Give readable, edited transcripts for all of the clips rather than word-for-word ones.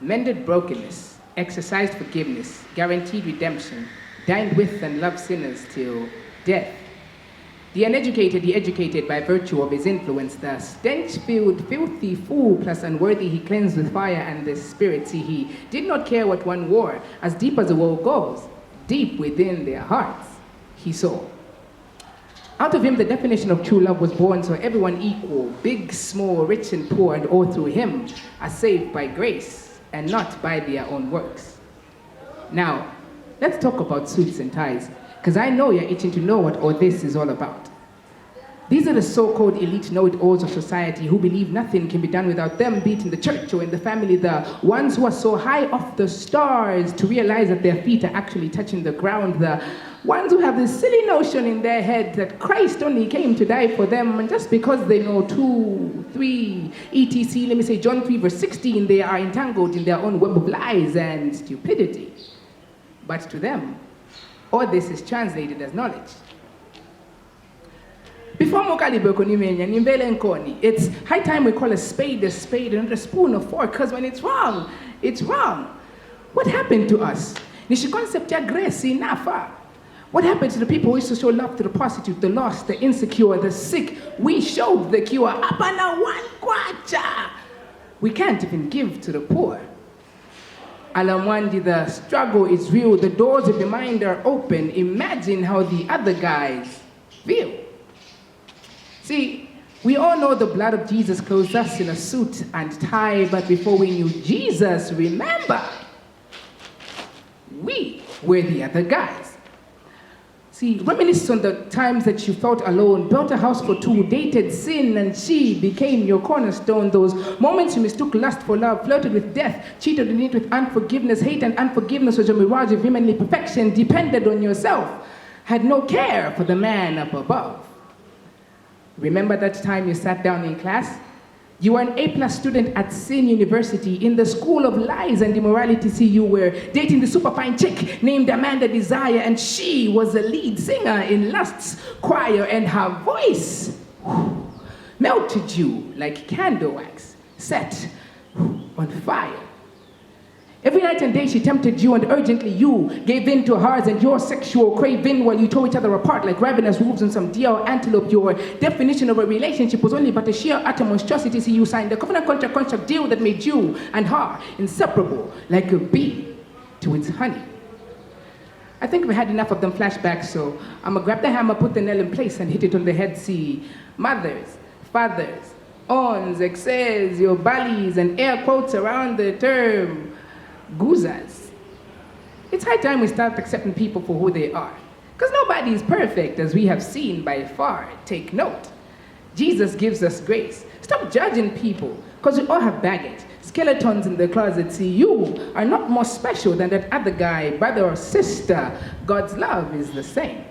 mended brokenness, exercised forgiveness, guaranteed redemption, dined with and loved sinners till death. The uneducated he educated by virtue of his influence, the stench-filled, filthy fool plus unworthy he cleansed with fire and the spirit. See, he did not care what one wore, as deep as the world goes, deep within their hearts, he saw. Out of him the definition of true love was born, so everyone equal, big, small, rich and poor, and all through him are saved by grace and not by their own works. Now, let's talk about suits and ties, because I know you're itching to know what all this is all about. These are the so-called elite know-it-alls of society who believe nothing can be done without them, be it in the church or in the family, the ones who are so high off the stars to realize that their feet are actually touching the ground, the ones who have this silly notion in their head that Christ only came to die for them, and just because they know 2, 3, etc., let me say John 3 verse 16, they are entangled in their own web of lies and stupidity. But to them, all this is translated as knowledge. Before it's high time we call a spade and not a spoon or fork, because when it's wrong, it's wrong. What happened to us? What happened to the people who used to show love to the prostitute, the lost, the insecure, the sick? We showed the cure. We can't even give to the poor. Alamwandi, the struggle is real. The doors of the mind are open. Imagine how the other guys feel. See, we all know the blood of Jesus clothes us in a suit and tie, but before we knew Jesus, remember, we were the other guys. See, reminisce on the times that you felt alone, built a house for two, dated sin, and she became your cornerstone. Those moments you mistook lust for love, flirted with death, cheated on it with unforgiveness. Hate and unforgiveness was a mirage of humanly perfection, depended on yourself, had no care for the man up above. Remember that time you sat down in class? You were an A+ student at Sin University in the school of lies and immorality. See, you were dating the superfine chick named Amanda Desire, and she was a lead singer in Lust's choir, and her voice melted you like candle wax set on fire. Every night and day she tempted you, and urgently you gave in to hers and your sexual craving while you tore each other apart like ravenous wolves on some deer or antelope. Your definition of a relationship was only but a sheer utter monstrosity. See, you signed a covenant contract deal that made you and her inseparable like a bee to its honey. I think we had enough of them flashbacks, so I'm gonna grab the hammer, put the nail in place, and hit it on the head. See, mothers, fathers, ons, exes, your bellies, and air quotes around the term goozers. It's high time we start accepting people for who they are, because nobody is perfect, as we have seen by far. Take note. Jesus gives us grace. Stop judging people, because we all have baggage, skeletons in the closet. See, you are not more special than that other guy, brother or sister. God's love is the same,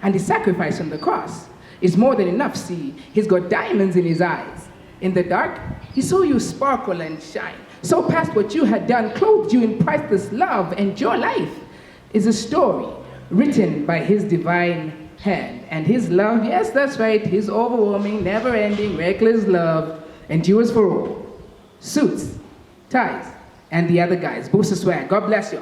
and his sacrifice on the cross is more than enough. See, he's got diamonds in his eyes. In the dark, he saw you sparkle and shine. So past what you had done, clothed you in priceless love, and your life is a story written by his divine hand. And his love, yes, that's right, his overwhelming, never-ending, reckless love endures for all. Suits, ties, and the other guys. Booster swag. God bless you.